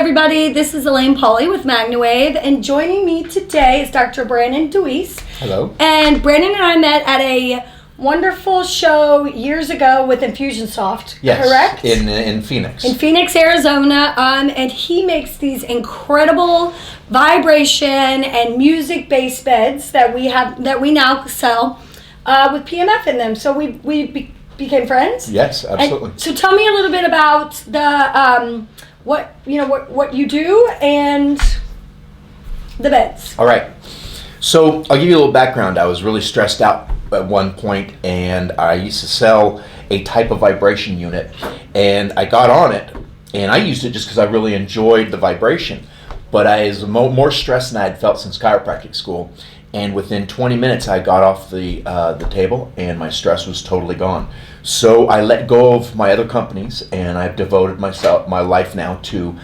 everybody. This is Alane with MagnaWave, and joining me today is Dr. Branan Dewees. Hello. And Branan and I met at a wonderful show years ago with Infusionsoft, yes, correct? In Phoenix. In Phoenix, Arizona, and he makes these incredible vibration and music-based beds that we now sell with PMF in them. So we became friends. Yes, absolutely. And so tell me a little bit about the what you do and the beds. All right. So I'll give you a little background. I was really stressed out at one point, and I used to sell a type of vibration unit, and I got on it, and I used it just because I really enjoyed the vibration. But I was more stressed than I had felt since chiropractic school, and within 20 minutes I got off the table, and my stress was totally gone. So I let go of my other companies, and I've devoted my life now to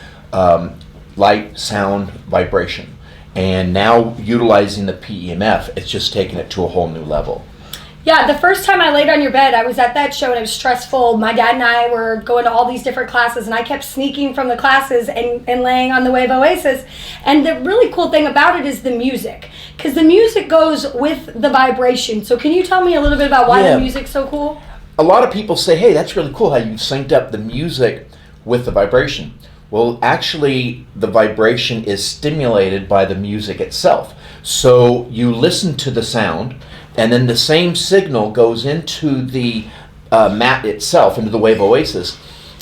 light, sound, vibration. And now utilizing the PEMF, it's just taken it to a whole new level. Yeah, the first time I laid on your bed, I was at that show and it was stressful. My dad and I were going to all these different classes, and I kept sneaking from the classes and laying on the Wave Oasis. And the really cool thing about it is the music, because the music goes with the vibration. So can you tell me a little bit about why the music's so cool? A lot of people say, hey, that's really cool how you synced up the music with the vibration. Well, actually, the vibration is stimulated by the music itself. So you listen to the sound, and then the same signal goes into the mat itself, into the Wave Oasis,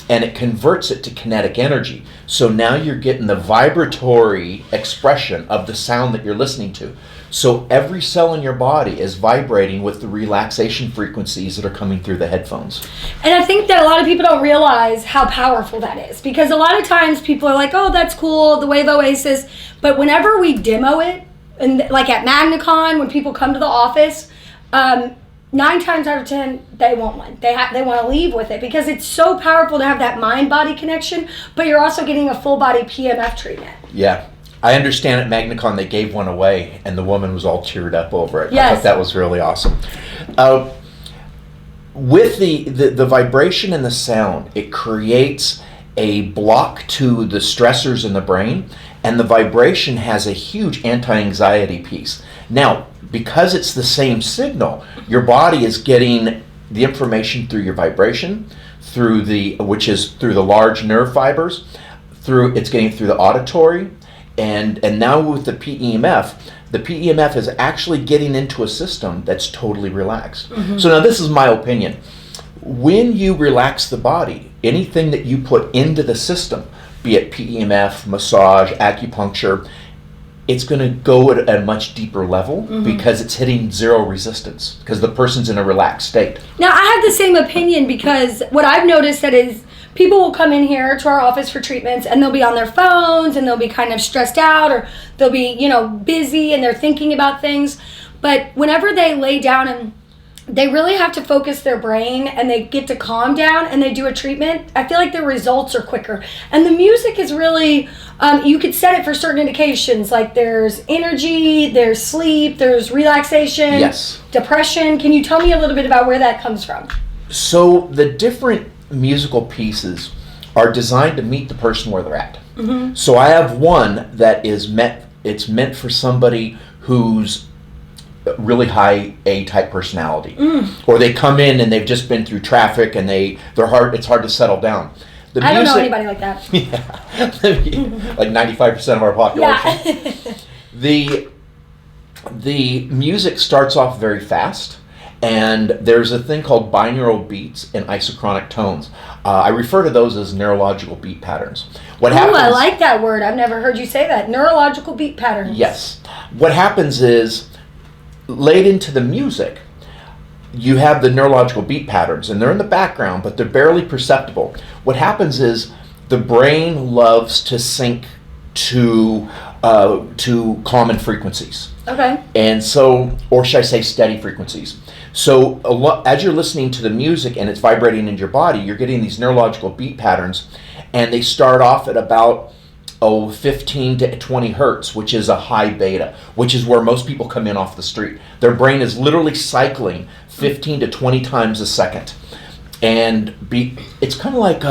and it converts it to kinetic energy. So now you're getting the vibratory expression of the sound that you're listening to. So every cell in your body is vibrating with the relaxation frequencies that are coming through the headphones. And I think that a lot of people don't realize how powerful that is, because a lot of times people are like, oh, that's cool, the Wave Oasis. But whenever we demo it, and like at MagnaCon, when people come to the office, 9 times out of 10, they want one. They want to leave with it because it's so powerful to have that mind-body connection, but you're also getting a full-body PMF treatment. Yeah. I understand at MagnaCon they gave one away, and the woman was all cheered up over it. Yes. I thought that was really awesome. With the vibration and the sound, it creates a block to the stressors in the brain, and the vibration has a huge anti-anxiety piece. Now, because it's the same signal, your body is getting the information through your vibration, which is through the large nerve fibers, it's getting through the auditory. And now with the PEMF is actually getting into a system that's totally relaxed. Mm-hmm. So now this is my opinion. When you relax the body, anything that you put into the system, be it PEMF, massage, acupuncture, it's going to go at a much deeper level because it's hitting zero resistance because the person's in a relaxed state. Now, I have the same opinion because what I've noticed that is people will come in here to our office for treatments and they'll be on their phones and they'll be kind of stressed out, or they'll be, busy and they're thinking about things. But whenever they lay down and they really have to focus their brain and they get to calm down and they do a treatment, I feel like their results are quicker. And the music is really, you could set it for certain indications, like there's energy, there's sleep, there's relaxation, yes, depression. Can you tell me a little bit about where that comes from? So the different musical pieces are designed to meet the person where they're at. Mm-hmm. So I have one that it's meant for somebody who's really high A-type personality, or they come in and they've just been through traffic and it's hard to settle down. I don't know anybody like that. Yeah, like 95% of our population. Yeah. The music starts off very fast, and there's a thing called binaural beats and isochronic tones. I refer to those as neurological beat patterns. I like that word. I've never heard you say that. Neurological beat patterns. Yes. What happens is, laid into the music, you have the neurological beat patterns, and they're in the background, but they're barely perceptible. What happens is the brain loves to sync to common frequencies. Okay. And so, or should I say steady frequencies. So as you're listening to the music and it's vibrating in your body, you're getting these neurological beat patterns, and they start off at about 15 to 20 hertz, which is a high beta, which is where most people come in off the street. Their brain is literally cycling 15 to 20 times a second. And it's kind of like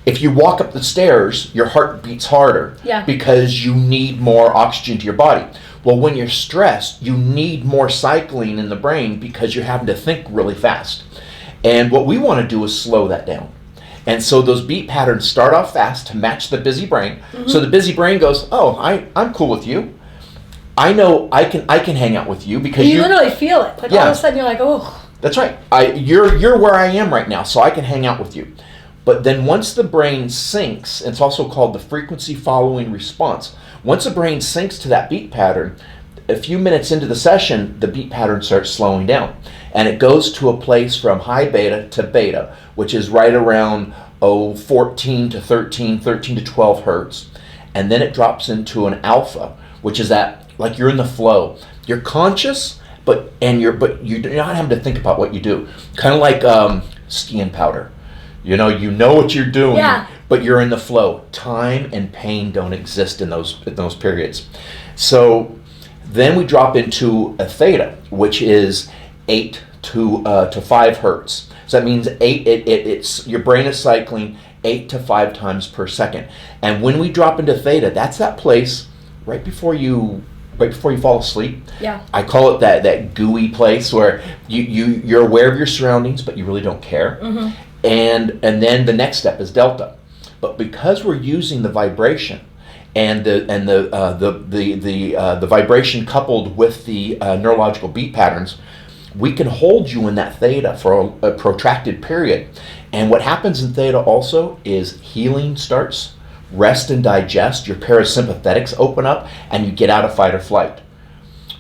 If you walk up the stairs, your heart beats harder because you need more oxygen to your body. Well, when you're stressed, you need more cycling in the brain because you're having to think really fast. And what we want to do is slow that down. And so those beat patterns start off fast to match the busy brain. So the busy brain goes, oh, I'm cool with you. I know I can hang out with you because you literally feel it. Like all of a sudden you're like, oh. That's right. You're where I am right now, so I can hang out with you. But then once the brain syncs, it's also called the frequency following response. Once the brain syncs to that beat pattern, a few minutes into the session, the beat pattern starts slowing down. And it goes to a place from high beta to beta, which is right around 14 to 13 to 12 hertz. And then it drops into an alpha, which is that, like you're in the flow. You're conscious, but you're not having to think about what you do. Kind of like skiing powder. You know what you're doing, but you're in the flow. Time and pain don't exist in those periods. So then we drop into a theta, which is 8 to 5 hertz. So that means it's your brain is cycling 8 to 5 times per second. And when we drop into theta, that's that place right before you fall asleep. Yeah. I call it that gooey place where you're aware of your surroundings, but you really don't care. And then the next step is delta. But because we're using the vibration and the vibration coupled with the neurological beat patterns, we can hold you in that theta for a protracted period. And what happens in theta also is healing starts, rest and digest, your parasympathetics open up, and you get out of fight or flight.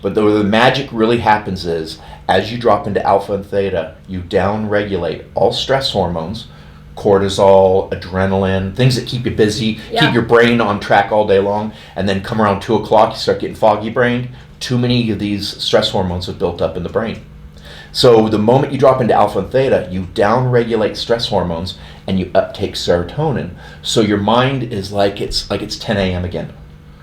But the magic really happens is, as you drop into alpha and theta, you down-regulate all stress hormones, cortisol, adrenaline, things that keep you busy, keep your brain on track all day long, and then come around 2 o'clock, you start getting foggy-brained. Too many of these stress hormones have built up in the brain. So the moment you drop into alpha and theta, you down-regulate stress hormones, and you uptake serotonin. So your mind is like it's 10 a.m. again.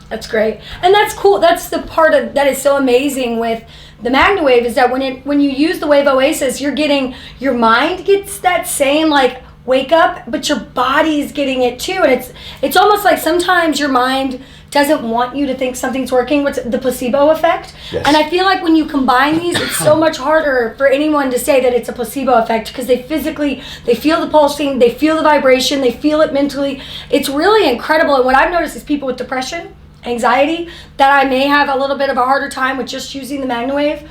That's great. And that's cool. That's the part of that is so amazing with the MagnaWave is that when you use the Wave Oasis, your mind gets that same like wake up, but your body's getting it too. And it's almost like sometimes your mind doesn't want you to think something's working. What's the placebo effect? Yes. And I feel like when you combine these, it's so much harder for anyone to say that it's a placebo effect because they feel the pulsing, they feel the vibration, they feel it mentally. It's really incredible. And what I've noticed is people with depression, anxiety, that I may have a little bit of a harder time with just using the MagnaWave.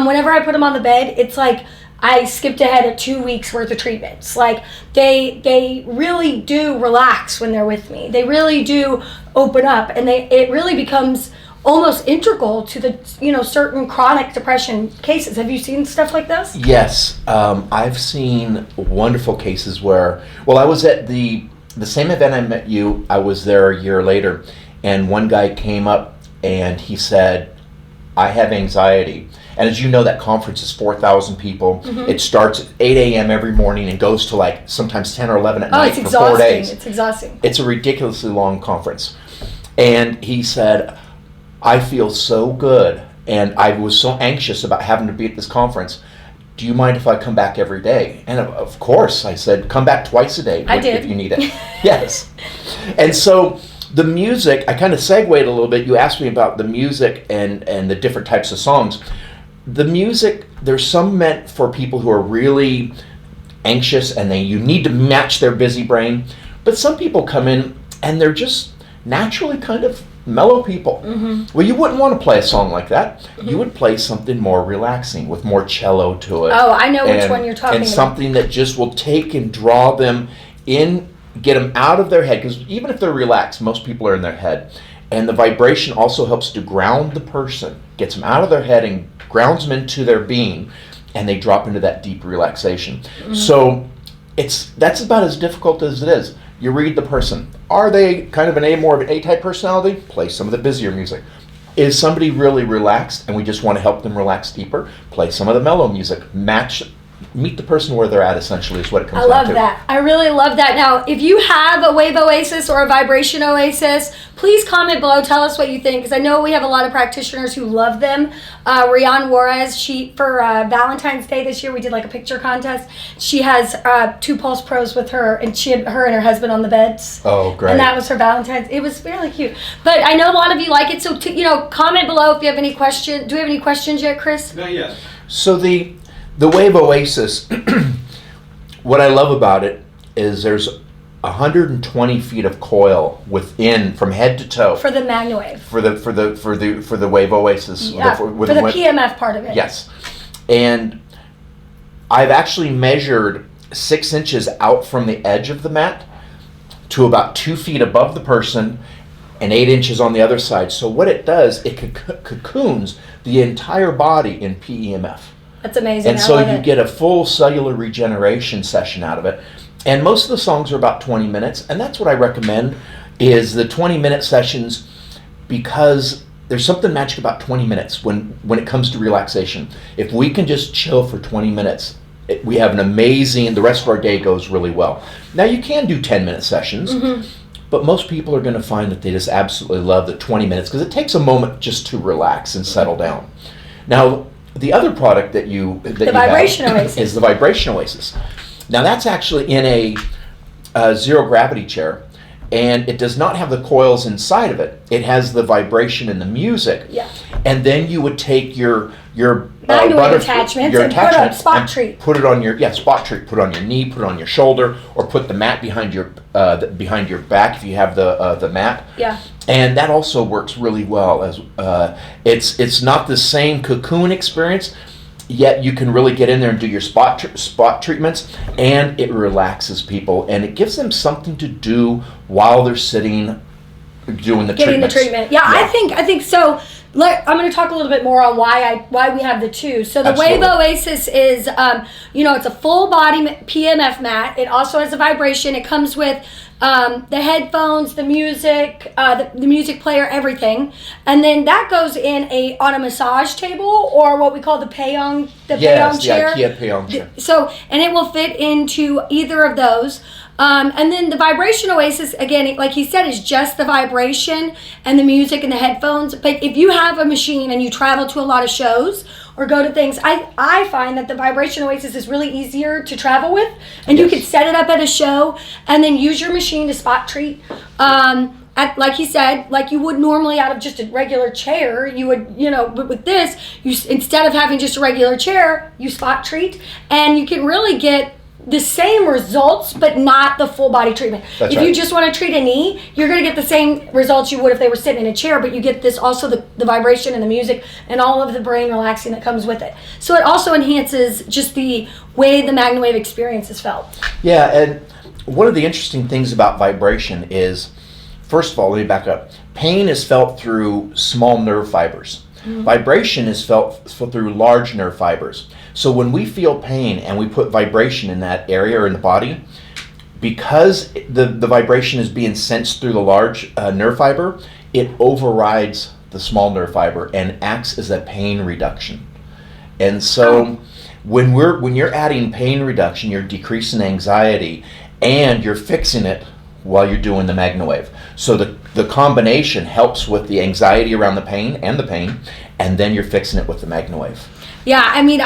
Whenever I put them on the bed, it's like I skipped ahead at 2 weeks worth of treatments. Like they really do relax when they're with me. They really do open up, and it really becomes almost integral to the certain chronic depression cases. Have you seen stuff like this? Yes, I've seen wonderful cases where I was at the same event I met you. I was there a year later, and one guy came up and he said, I have anxiety. And as you know, that conference is 4,000 people. It starts at 8 a.m. every morning and goes to like sometimes 10 or 11 at night for 4 days. It's exhausting. It's a ridiculously long conference. And he said, I feel so good, and I was so anxious about having to be at this conference. Do you mind if I come back every day? And of course, I said, come back twice a day if you need it. Yes. And so the music, I kind of segued a little bit. You asked me about the music and the different types of songs. The music, there's some meant for people who are really anxious and you need to match their busy brain. But some people come in and they're just naturally kind of mellow people. Well, you wouldn't want to play a song like that. You would play something more relaxing with more cello to it. Oh, I know which one you're talking about. And something that just will take and draw them in, get them out of their head. Because even if they're relaxed, most people are in their head. And the vibration also helps to ground the person, gets them out of their head and grounds them into their being, and they drop into that deep relaxation. So that's about as difficult as it is. You read the person. Are they kind of more of an A-type personality? Play some of the busier music. Is somebody really relaxed and we just want to help them relax deeper? Play some of the mellow music. Match meet the person where they're at, essentially, is what it comes I down love to. that. I really love that. Now, if you have a Wave Oasis or a Vibration Oasis, please comment below. Tell us what you think, because I know we have a lot of practitioners who love them. Rian Juarez, for Valentine's Day this year, we did like a picture contest. She has 2 Pulse Pros with her, and she had her and her husband on the beds. Oh, great. And that was her Valentine's. It was really cute. But I know a lot of you like it, so comment below if you have any questions. Do we have any questions yet, Chris? Not yet. So the Wave Oasis, what I love about it is there's 120 feet of coil within, from head to toe. For the MagnaWave. For the Wave Oasis. Yeah, for the PMF part of it. Yes. And I've actually measured 6 inches out from the edge of the mat to about 2 feet above the person and 8 inches on the other side. So what it does, it cocoons the entire body in PEMF. That's amazing. And so you get a full cellular regeneration session out of it. And most of the songs are about 20 minutes, and that's what I recommend, is the 20-minute sessions, because there's something magic about 20 minutes when it comes to relaxation. If we can just chill for 20 minutes, we have an amazing, the rest of our day goes really well. Now, you can do 10-minute sessions, but most people are going to find that they just absolutely love the 20 minutes, because it takes a moment just to relax and settle down. Now, the other product that you Vibration Oasis is the Vibration Oasis. Now, that's actually in a zero gravity chair, and it does not have the coils inside of it. It has the vibration and the music. Yeah. And then you would take your MagnaWave attachments and put a spot treat. Put it on your spot treat. Put it on your knee. Put it on your shoulder, or put the mat behind your back if you have the mat. Yeah. And that also works really well. As it's not the same cocoon experience, yet you can really get in there and do your spot treatments, and it relaxes people, and it gives them something to do while they're sitting doing the getting treatments. the treatment. Yeah, I think so. I'm going to talk a little bit more on why we have the two. So the Absolutely. Wave Oasis is, it's a full body PMF mat. It also has a vibration. It comes with the headphones, the music, the music player, everything, and then that goes on a massage table, or what we call the Payong chair. Yes, the IKEA Payong chair. So, and it will fit into either of those. And then the Vibration Oasis, again, like he said, is just the vibration and the music and the headphones. But if you have a machine and you travel to a lot of shows or go to things, I find that the Vibration Oasis is really easier to travel with. And you can set it up at a show and then use your machine to spot treat. Like he said, like you would normally out of just a regular chair, you would, but with this, instead of having just a regular chair, you spot treat. And you can really get the same results, but not the full body treatment. That's if right. you just want to treat a knee, you're going to get the same results you would if they were sitting in a chair, but you get this also the vibration and the music and all of the brain relaxing that comes with it. So it also enhances just the way the MagnaWave experience is felt. Yeah, and one of the interesting things about vibration is, first of all, let me back up. Pain is felt through small nerve fibers. Vibration is felt through large nerve fibers. So when we feel pain and we put vibration in that area or in the body, because the vibration is being sensed through the large nerve fiber, it overrides the small nerve fiber and acts as a pain reduction. And so when you're adding pain reduction, you're decreasing anxiety, and you're fixing it while you're doing the MagnaWave. So the combination helps with the anxiety around the pain, and then you're fixing it with the MagnaWave. Yeah, I mean,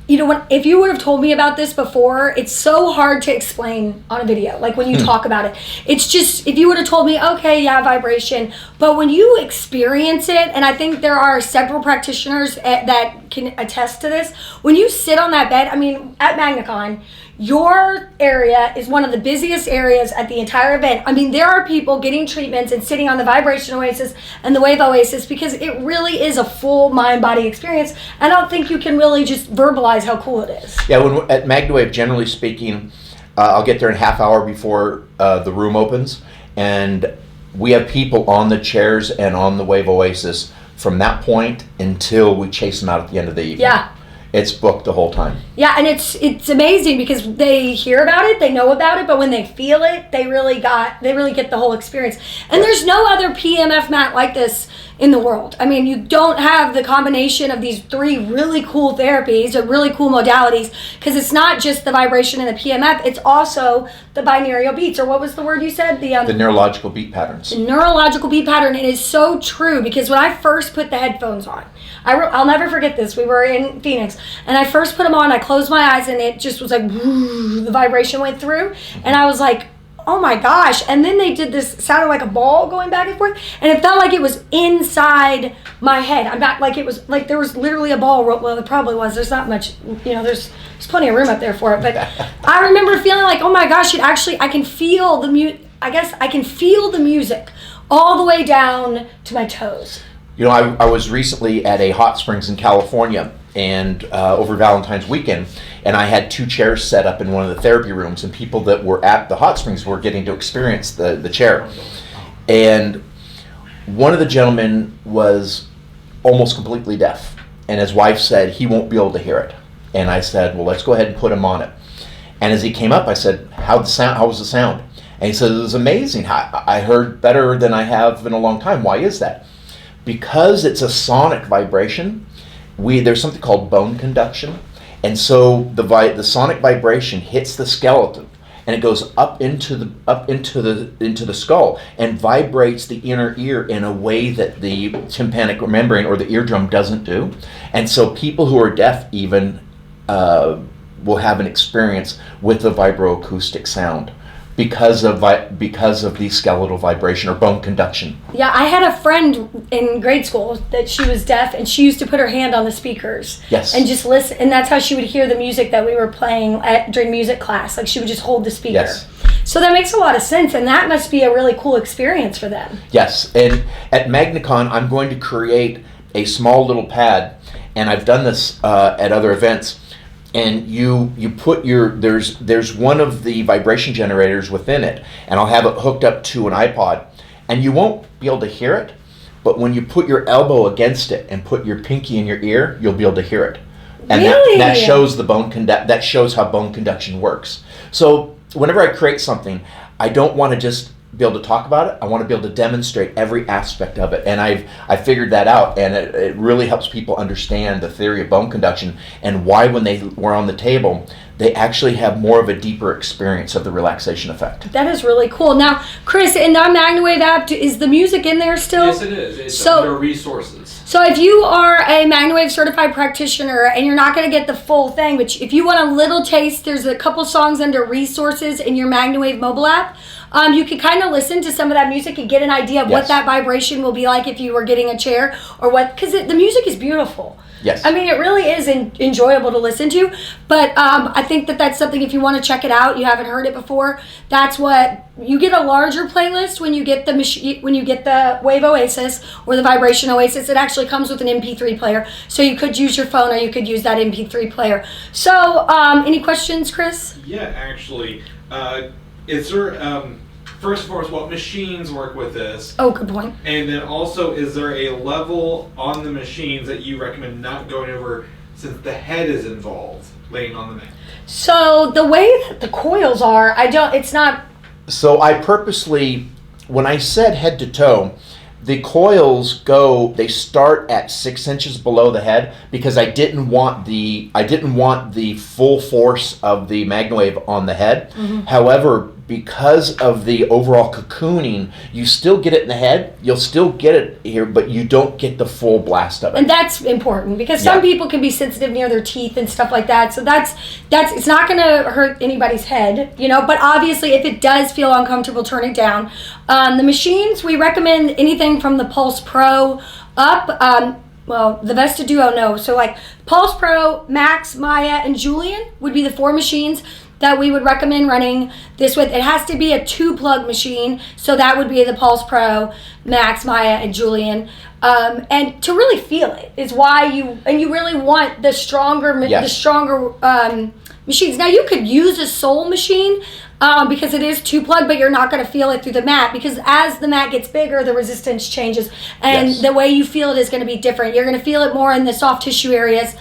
if you would have told me about this before, it's so hard to explain on a video, like when you talk about it. It's just, if you would have told me, okay, yeah, vibration, but when you experience it, and I think there are several practitioners that can attest to this, when you sit on that bed, I mean, at MagnaCon, your area is one of the busiest areas at the entire event. I mean, there are people getting treatments and sitting on the Vibration Oasis and the Wave Oasis because it really is a full mind-body experience. I don't think you can really just verbalize how cool it is. Yeah, at MagnaWave, generally speaking, I'll get there in a half hour before the room opens, and we have people on the chairs and on the Wave Oasis from that point until we chase them out at the end of the evening. Yeah. it's booked the whole time. Yeah, and it's amazing because they hear about it, they know about it, but when they feel it, they really get the whole experience. And there's no other PMF mat like this in the world. I mean, you don't have the combination of these 3 really cool therapies or really cool modalities, because it's not just the vibration and the PMF, it's also the binaural beats, or what was the word you said? The neurological beat patterns. The neurological beat pattern. It is so true, because when I first put the headphones on, I'll never forget this. We were in Phoenix, and I first put them on. I closed my eyes, and it just was like, the vibration went through, and I was like, oh my gosh. And then they did this, sounded like a ball going back and forth, and it felt like it was inside my head. I'm not like, it was like there was literally a ball. Well, there probably was. There's not much, there's plenty of room up there for it. But I remember feeling like, oh my gosh, I can feel I can feel the music all the way down to my toes. I was recently at a hot springs in California, and over Valentine's weekend, and I had 2 chairs set up in one of the therapy rooms, and people that were at the hot springs were getting to experience the chair. And one of the gentlemen was almost completely deaf, and his wife said he won't be able to hear it. And I said, well, let's go ahead and put him on it. And as he came up, I said, how was the sound? And he said, it was amazing. I heard better than I have in a long time. Why is that? Because it's a sonic vibration. There's something called bone conduction, and so the sonic vibration hits the skeleton, and it goes up into the skull and vibrates the inner ear in a way that the tympanic membrane or the eardrum doesn't do. And so people who are deaf even will have an experience with the vibroacoustic sound because of the skeletal vibration or bone conduction. Yeah, I had a friend in grade school that she was deaf, and she used to put her hand on the speakers. Yes. And just listen, and that's how she would hear the music that we were playing during music class. Like, she would just hold the speaker. Yes. So that makes a lot of sense, and that must be a really cool experience for them. Yes, and at MagnaCon, I'm going to create a small little pad, and I've done this at other events. And you put there's one of the vibration generators within it, and I'll have it hooked up to an iPod, and you won't be able to hear it, but when you put your elbow against it and put your pinky in your ear, you'll be able to hear it. And really? that shows that shows how bone conduction works. So whenever I create something, I don't want to just be able to talk about it. I want to be able to demonstrate every aspect of it, and I figured that out, and it really helps people understand the theory of bone conduction and why when they were on the table, they actually have more of a deeper experience of the relaxation effect. That is really cool. Now, Chris, in our MagnaWave app, is the music in there still? Yes, it is. It's under resources. So if you are a MagnaWave certified practitioner and you're not going to get the full thing, but if you want a little taste, there's a couple songs under resources in your MagnaWave mobile app. You can kind of listen to some of that music and get an idea of what that vibration will be like if you were getting a chair or what, because the music is beautiful. Yes. I mean, it really is enjoyable to listen to, but I think that's something, if you want to check it out, you haven't heard it before, that's what, you get a larger playlist when you get the Wave Oasis or the Vibration Oasis. It actually comes with an MP3 player, so you could use your phone or you could use that MP3 player. So, any questions, Chris? Yeah, actually. Is there, first and foremost, what machines work with this? Oh, good point. And then also, is there a level on the machines that you recommend not going over since the head is involved, laying on the mat? So the way that the coils are, it's not... So I purposely, when I said head to toe, the coils they start at 6 inches below the head because I didn't want the full force of the MagnaWave on the head. Mm-hmm. However, because of the overall cocooning, you still get it in the head, you'll still get it here, but you don't get the full blast of it. And that's important because some people can be sensitive near their teeth and stuff like that. So that's it's not going to hurt anybody's head, but obviously if it does feel uncomfortable, turn it down. The machines, we recommend anything from the Pulse Pro up. Well, the Vesta Duo, no. So like Pulse Pro, Maxx, Maia, and Julian would be the 4 machines that we would recommend running this with. It has to be a 2-plug machine, so that would be the Pulse Pro, Maxx, Maia, and Julian. And to really feel it is why you really want the stronger machines. Now you could use a Soul machine because it is 2-plug, but you're not going to feel it through the mat because as the mat gets bigger, the resistance changes, and the way you feel it is going to be different. You're going to feel it more in the soft tissue areas.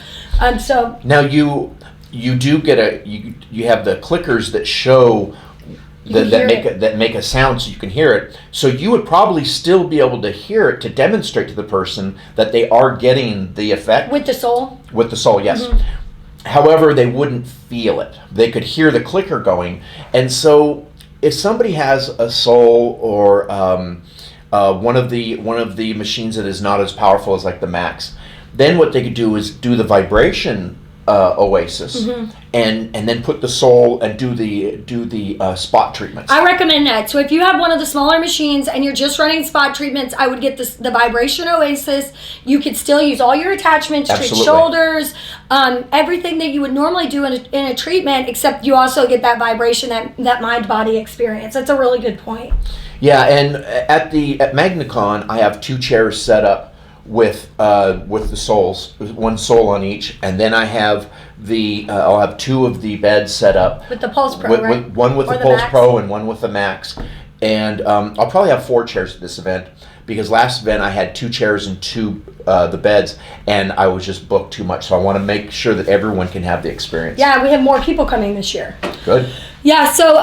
So now you do get you have the clickers that show that make a sound so you can hear it. So you would probably still be able to hear it to demonstrate to the person that they are getting the effect with the sole. With the sole, yes. Mm-hmm. However, they wouldn't feel it. They could hear the clicker going, and so if somebody has a sole or one of the machines that is not as powerful as like the Maxx, then what they could do is do the vibration Oasis, and then put the sole and do the spot treatments. I recommend that. So if you have one of the smaller machines and you're just running spot treatments, I would get the vibration Oasis. You could still use all your attachments, treat shoulders, everything that you would normally do in a treatment, except you also get that vibration, that mind-body experience. That's a really good point. Yeah, and at MagnaCon, I have 2 chairs set up with the soles, one sole on each, and then I have I'll have 2 of the beds set up with the Pulse Pro, right? One with the Pulse Maxx Pro and one with the Maxx, and I'll probably have 4 chairs at this event, because last event I had 2 chairs and 2 the beds, and I was just booked too much, so I want to make sure that everyone can have the experience. Yeah, we have more people coming this year. Good. Yeah, so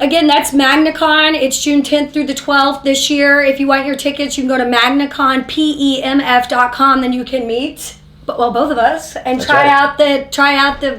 again, that's MagnaCon. It's June 10th through the 12th this year. If you want your tickets, you can go to MagnaConPEMF.com. Then you can meet, well, both of us, and try out the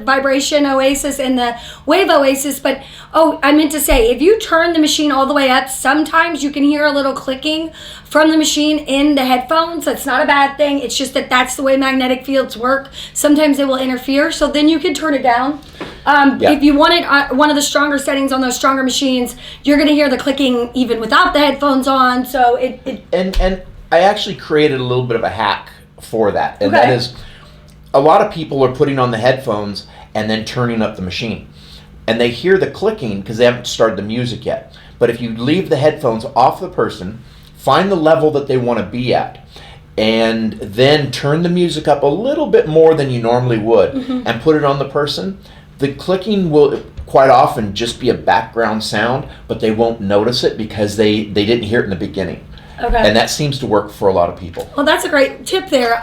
Vibration Oasis and the Wave Oasis. But I meant to say, if you turn the machine all the way up, sometimes you can hear a little clicking from the machine in the headphones. That's not a bad thing. It's just that's the way magnetic fields work. Sometimes they will interfere, so then you can turn it down. If you wanted one of the stronger settings on those stronger machines, you're going to hear the clicking even without the headphones on. So And I actually created a little bit of a hack for that, and that is, a lot of people are putting on the headphones and then turning up the machine, and they hear the clicking because they haven't started the music yet. But if you leave the headphones off the person, find the level that they want to be at, and then turn the music up a little bit more than you normally would, and put it on the person, the clicking will quite often just be a background sound, but they won't notice it because they didn't hear it in the beginning. Okay. And that seems to work for a lot of people. Well, that's a great tip there.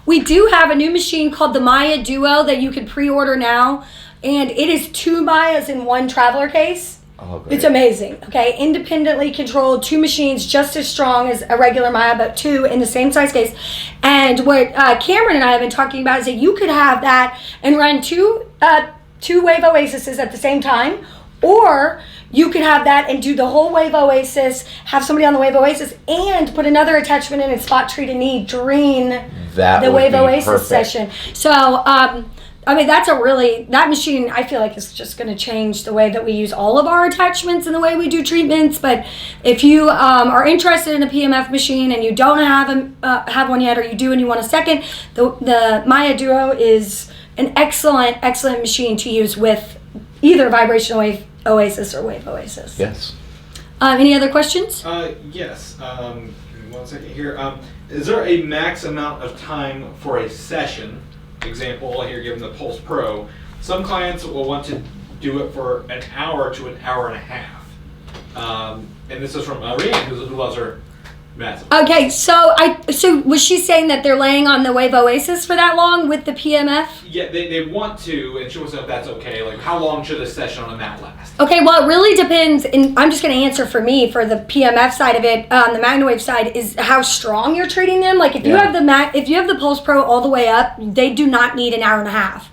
We do have a new machine called the Maia Duo that you can pre-order now, and it is 2 Maias in 1 traveler case. Oh, great. It's amazing. Okay, independently controlled, 2 machines just as strong as a regular Maia, but 2 in the same size case. And what Cameron and I have been talking about is that you could have that and run 2 Wave Oases at the same time, or you could have that and do the whole Wave Oasis, have somebody on the Wave Oasis, and put another attachment in and spot treat a knee during the Wave Oasis session. So, I mean, that machine, I feel like, is just going to change the way that we use all of our attachments and the way we do treatments. But if you are interested in a PMF machine and you don't have one yet, or you do and you want a second, the Maia Duo is an excellent machine to use with either Vibrational Wave Oasis or Wave Oasis. Yes. Any other questions? Yes. Give me 1 second here. Is there a max amount of time for a session? Example here, given the Pulse Pro. Some clients will want to do it for an hour to an hour and a half. And this is from Rian, who loves her massive. Okay, so was she saying that they're laying on the Wave Oasis for that long with the PMF? Yeah, they want to, and she wants to know if that's okay. Like, how long should a session on a mat last? Okay, well, it really depends, and I'm just going to answer for me, for the PMF side of it. The MagnaWave side is how strong you're treating them. Like, if you have the Pulse Pro all the way up, they do not need an hour and a half.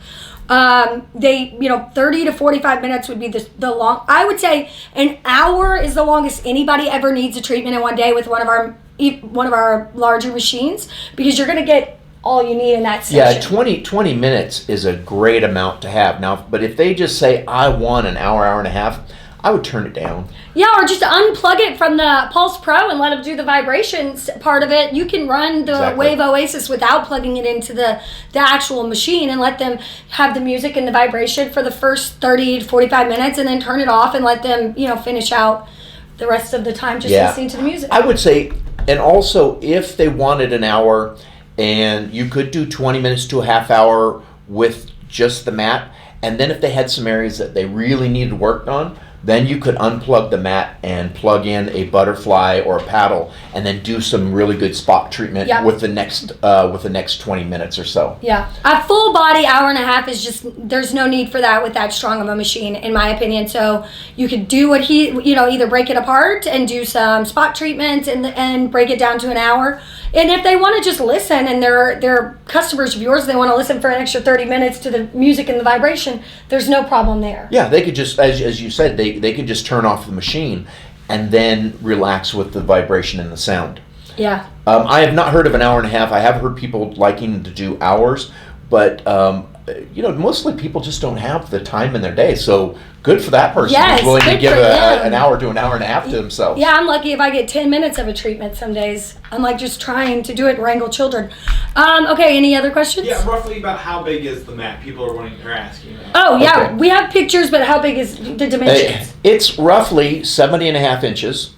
30 to 45 minutes would be the long. I would say an hour is the longest anybody ever needs a treatment in one day with one of our larger machines, because you're going to get all you need in that session. Yeah, 20 minutes is a great amount to have. Now, but if they just say, I want an hour and a half, I would turn it down. Yeah, or just unplug it from the Pulse Pro and let them do the vibrations part of it. You can run the Wave Oasis without plugging it into the actual machine, and let them have the music and the vibration for the first 30 to 45 minutes, and then turn it off and let them, finish out the rest of the time just listening to the music. I would say, and also if they wanted an hour, and you could do 20 minutes to a half hour with just the mat, and then if they had some areas that they really needed work on, Then you could unplug the mat and plug in a butterfly or a paddle, and then do some really good spot treatment Yep. with the next 20 minutes or so. Yeah, a full body hour and a half is just, there's no need for that with that strong of a machine, in my opinion. So you could do what either break it apart and do some spot treatments and break it down to an hour. And if they want to just listen, and they're customers of yours, they want to listen for an extra 30 minutes to the music and the vibration, there's no problem there. Yeah, they could just, as you said, they could just turn off the machine and then relax with the vibration and the sound. Yeah. I have not heard of an hour and a half. I have heard people liking to do hours, but mostly people just don't have the time in their day. So good for that person Yes, who's willing to good give for them. an hour to an hour and a half to themselves. Yeah, I'm lucky if I get 10 minutes of a treatment some days. I'm like just trying to do it and wrangle children. Okay, any other questions? Yeah, roughly about how big is the mat? People are asking. Oh, yeah, Okay. we have pictures, but how big is the dimensions? It's roughly 70 and a half inches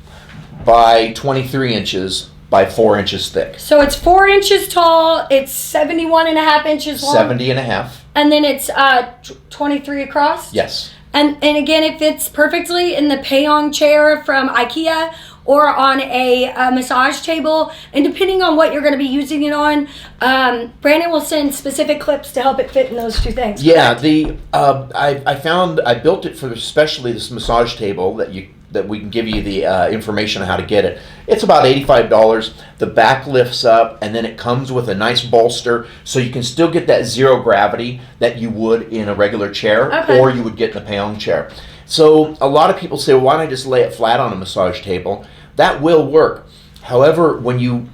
by 23 inches by 4 inches thick. So it's 4 inches tall, it's 71 and a half inches long. 70 and a half. And then it's 23 across? Yes. And again, it fits perfectly in the Payong chair from IKEA or on a massage table. And depending on what you're going to be using it on, Brandon will send specific clips to help it fit in those two things. Yeah, I built it for especially this massage table that we can give you the information on how to get it. It's about $85. The back lifts up, and then it comes with a nice bolster, so you can still get that zero gravity that you would in a regular chair, Okay. or you would get in a Payong chair. So a lot of people say, well, why don't I just lay it flat on a massage table? That will work. However, when you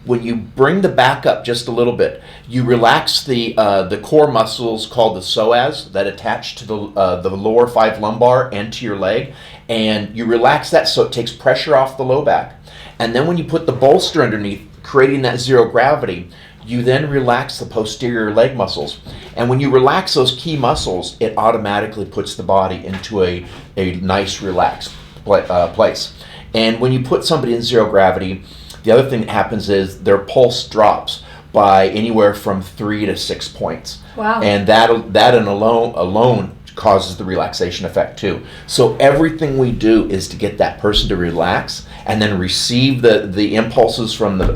bring the back up just a little bit, you relax the core muscles called the psoas that attach to the lower 5 lumbar and to your leg, and you relax that so it takes pressure off the low back. And then when you put the bolster underneath, creating that zero gravity, you then relax the posterior leg muscles. And when you relax those key muscles, it automatically puts the body into a nice relaxed place. And when you put somebody in zero gravity, the other thing that happens is their pulse drops by anywhere from 3 to 6 points. Wow. And that alone causes the relaxation effect too. So everything we do is to get that person to relax and then receive the impulses from the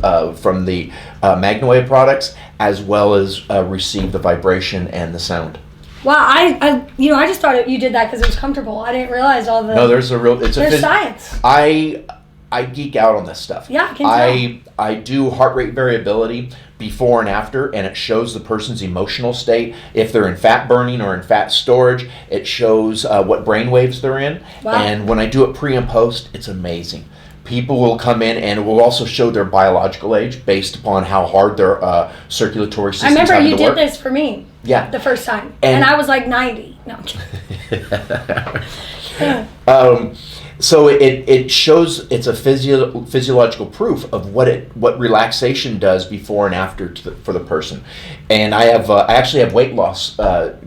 MagnaWave products, as well as receive the vibration and the sound. Wow, I just thought you did that because it was comfortable. I didn't realize all the... No, there's science. I geek out on this stuff. Yeah, I can tell. I do heart rate variability before and after, and it shows the person's emotional state. If they're in fat burning or in fat storage, it shows what brain waves they're in. Wow. And when I do it pre and post, it's amazing. People will come in, and it will also show their biological age based upon how hard their circulatory system is. I remember you to work. did this for me. Yeah. The first time. And I was like 90. No, I'm kidding. So it shows, it's a physiological proof of what relaxation does before and after for the person. And I actually have weight loss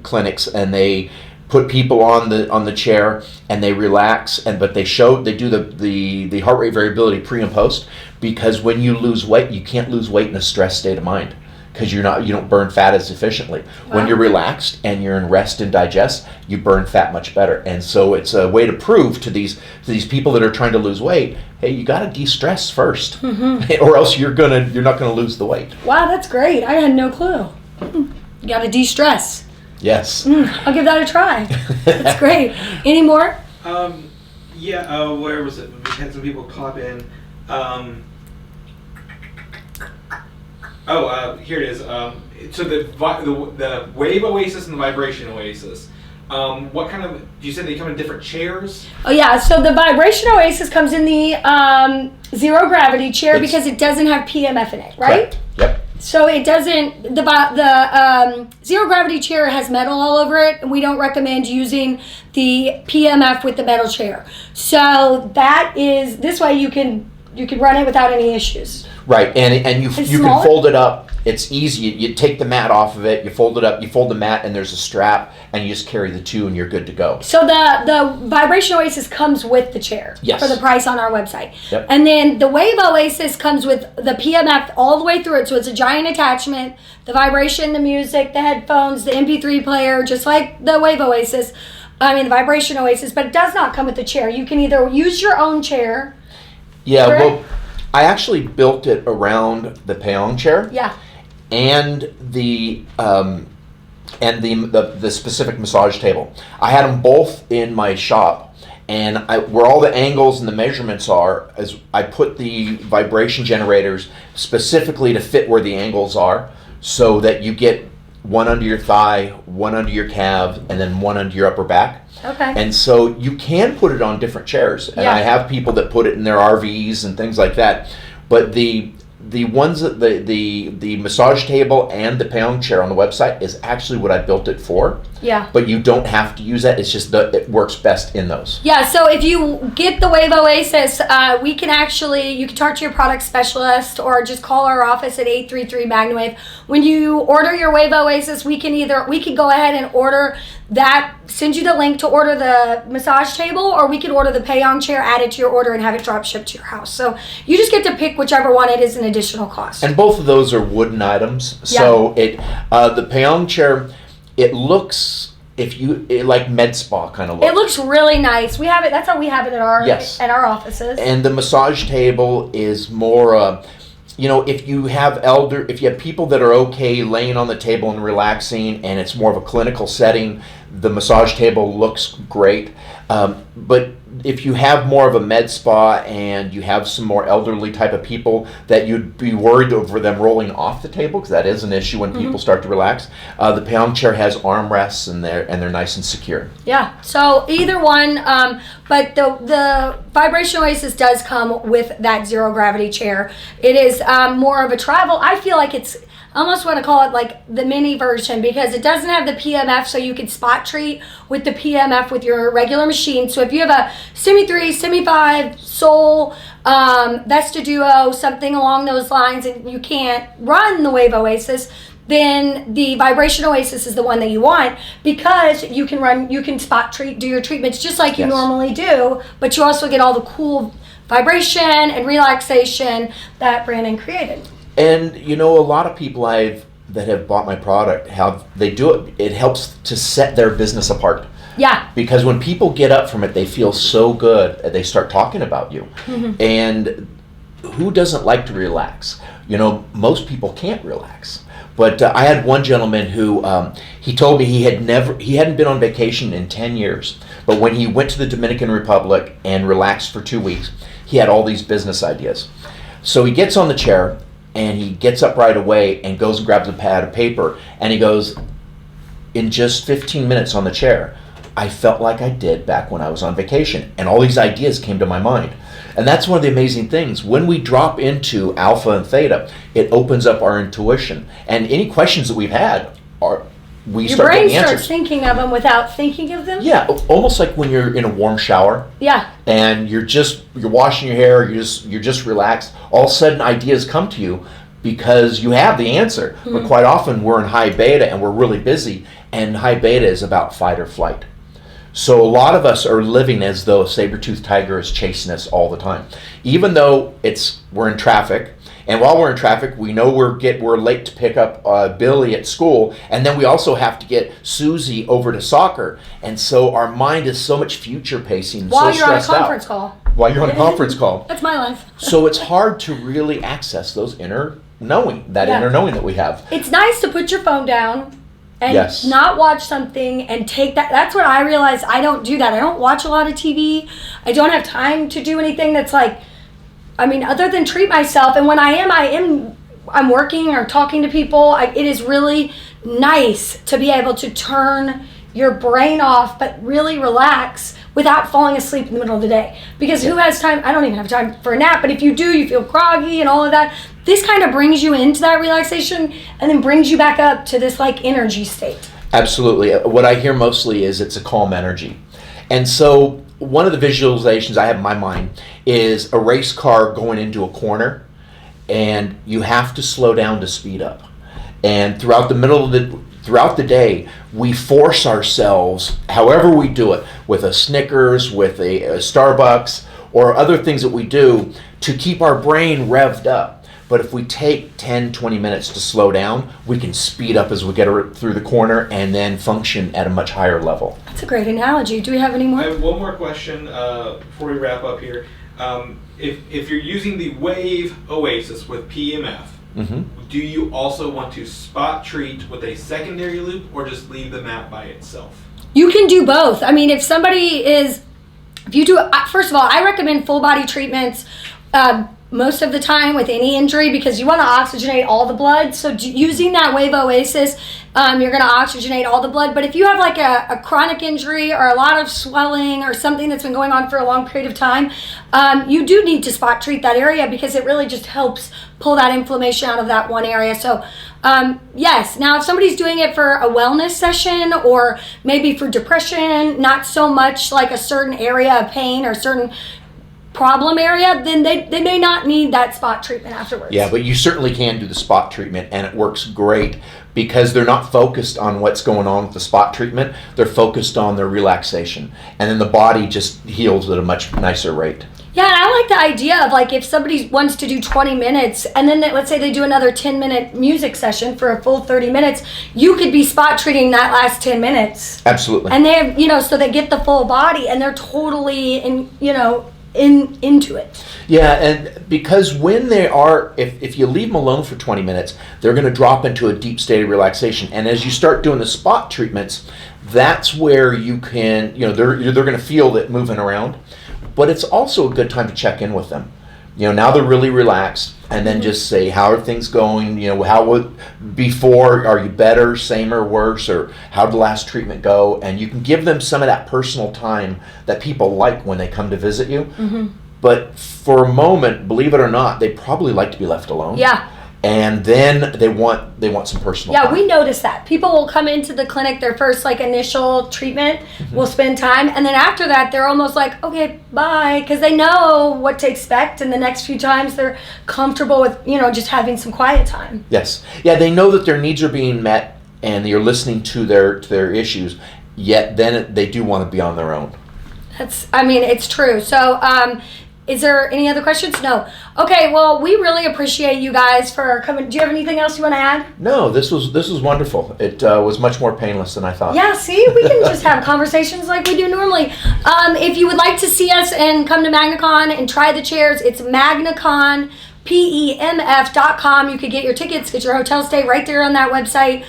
clinics, and they put people on the chair and they relax, but they do the heart rate variability pre and post, because when you lose weight, you can't lose weight in a stressed state of mind, because you don't burn fat as efficiently. Wow. When you're relaxed and you're in rest and digest, you burn fat much better. And so it's a way to prove to these people that are trying to lose weight, hey, you got to de-stress first, or else you're not gonna lose the weight. Wow, that's great. I had no clue. You got to de-stress. Yes. I'll give that a try. That's great. Any more? Where was it? We had some people pop in. Here it is. So the Wave Oasis and the Vibration Oasis. What kind of? You said they come in different chairs. Oh yeah. So the Vibration Oasis comes in the zero gravity chair because it doesn't have PMF in it, right? Correct. Yep. So it doesn't. The zero gravity chair has metal all over it, and we don't recommend using the PMF with the metal chair. So that is this way you can run it without any issues. Right, and you smaller? can fold it up. It's easy. You take the mat off of it, you fold it up, you fold the mat, and there's a strap, and you just carry the two, and you're good to go. So the Vibration Oasis comes with the chair Yes. for the price on our website. Yep. And then the Wave Oasis comes with the PMF all the way through it. So it's a giant attachment, the vibration, the music, the headphones, the MP3 player, just like the Wave Oasis. The Vibration Oasis, but it does not come with the chair. You can either use your own chair. Yeah, correct? well, I actually built it around the Peong chair. Yeah. And the specific massage table. I had them both in my shop, and where all the angles and the measurements are, is I put the vibration generators specifically to fit where the angles are, so that you get one under your thigh, one under your calf, and then one under your upper back. Okay. And so you can put it on different chairs, and Yeah. I have people that put it in their RVs and things like that. But the ones that the massage table and the Peong chair on the website is actually what I built it for. Yeah. But you don't have to use that. It's just that it works best in those. Yeah, so if you get the Wave Oasis, you can talk to your product specialist or just call our office at 833 MagnaWave. When you order your Wave Oasis, we can go ahead and order that, send you the link to order the massage table, or we can order the Peong chair, add it to your order, and have it drop shipped to your house. So you just get to pick whichever one. It is an additional cost. And both of those are wooden items. Yeah. So the Peong chair, it looks like med spa kind of look. It looks really nice. We have it. That's how we have it at our offices. And the massage table is more. If you have people that are okay laying on the table and relaxing, and it's more of a clinical setting, the massage table looks great. But if you have more of a med spa and you have some more elderly type of people that you'd be worried over them rolling off the table, because that is an issue when people start to relax, the Peong chair has armrests and they're nice and secure. Yeah, so either one, but the Vibration Oasis does come with that zero gravity chair. It is more of a travel. I feel like it's, I almost want to call it like the mini version, because it doesn't have the PMF, so you can spot treat with the PMF with your regular machine. So if you have a Semi 3, Semi 5, Soul, Vesta Duo, something along those lines, and you can't run the Wave Oasis, then the Vibration Oasis is the one that you want, because you can spot treat, do your treatments just like you normally do, but you also get all the cool vibration and relaxation that Branan created. And a lot of people that have bought my product it helps to set their business apart. Yeah. Because when people get up from it, they feel so good, they start talking about you. And who doesn't like to relax? Most people can't relax. But I had one gentleman who, he told me he hadn't been on vacation in 10 years. But when he went to the Dominican Republic and relaxed for 2 weeks, he had all these business ideas. So he gets on the chair, and he gets up right away and goes and grabs a pad of paper, and he goes, in just 15 minutes on the chair, I felt like I did back when I was on vacation, and all these ideas came to my mind. And that's one of the amazing things. When we drop into alpha and theta, it opens up our intuition, and any questions that we've had Your start brain getting starts answers. thinking of them without thinking of them. Yeah, almost like when you're in a warm shower. Yeah. And you're washing your hair, you're just relaxed. All of a sudden, ideas come to you because you have the answer. But quite often, we're in high beta and we're really busy. And high beta is about fight or flight. So a lot of us are living as though a saber-toothed tiger is chasing us all the time, even though we're in traffic. And while we're in traffic, we know we're late to pick up Billy at school, and then we also have to get Susie over to soccer. And so our mind is so much future pacing, While so you're on a stressed out. conference call. While you're on a conference call. That's my life. So it's hard to really access those inner knowing that we have. It's nice to put your phone down and Yes. not watch something and take that. That's what I realized. I don't do that. I don't watch a lot of TV. I don't have time to do anything that's like, other than treat myself. And when I'm working or talking to people, it is really nice to be able to turn your brain off, but really relax without falling asleep in the middle of the day. Because who has time? I don't even have time for a nap, but if you do, you feel groggy and all of that. This kind of brings you into that relaxation and then brings you back up to this like energy state. Absolutely. What I hear mostly is it's a calm energy. And so one of the visualizations I have in my mind is a race car going into a corner, and you have to slow down to speed up. And throughout the day, we force ourselves, however we do it, with a Snickers, with a Starbucks, or other things that we do to keep our brain revved up. But if we take 10, 20 minutes to slow down, we can speed up as we get through the corner and then function at a much higher level. That's a great analogy. Do we have any more? I have one more question before we wrap up here. If you're using the Wave Oasis with PEMF, do you also want to spot treat with a secondary loop or just leave the mat by itself? You can do both. I mean, if you do, first of all, I recommend full body treatments most of the time with any injury because you want to oxygenate all the blood. So using that Wave Oasis, you're going to oxygenate all the blood. But if you have like a chronic injury or a lot of swelling or something that's been going on for a long period of time, you do need to spot treat that area because it really just helps pull that inflammation out of that one area. So yes, now if somebody's doing it for a wellness session or maybe for depression, not so much like a certain area of pain or certain problem area, then they may not need that spot treatment afterwards. Yeah, but you certainly can do the spot treatment, and it works great because they're not focused on what's going on with the spot treatment. They're focused on their relaxation, and then the body just heals at a much nicer rate. Yeah, and I like the idea of like if somebody wants to do 20 minutes and then let's say they do another 10-minute music session for a full 30 minutes, you could be spot treating that last 10 minutes. Absolutely. And they have, so they get the full body and they're totally into it. Yeah, and because when they are, if you leave them alone for 20 minutes, they're going to drop into a deep state of relaxation. And as you start doing the spot treatments, that's where you can, they're going to feel it moving around. But it's also a good time to check in with them. Now they're really relaxed, and then just say, how are things going? Before, are you better, same or worse, or how did the last treatment go? And you can give them some of that personal time that people like when they come to visit you. But for a moment, believe it or not, they probably like to be left alone. Yeah. And then they want some personal time. Yeah, we notice that. People will come into the clinic, their first initial treatment, will spend time, and then after that they're almost like, okay, bye, because they know what to expect, and the next few times they're comfortable with, just having some quiet time. Yes. Yeah, they know that their needs are being met and you're listening to their issues, yet then they do want to be on their own. It's true. So, is there any other questions? No. Okay, well, we really appreciate you guys for coming. Do you have anything else you want to add? No, this was wonderful. It was much more painless than I thought. Yeah, see? We can just have conversations like we do normally. If you would like to see us and come to MagnaCon and try the chairs, it's MagnaCon, PEMF.com. You could get your tickets, get your hotel stay right there on that website,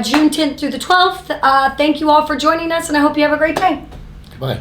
June 10th through the 12th. Thank you all for joining us, and I hope you have a great day. Goodbye.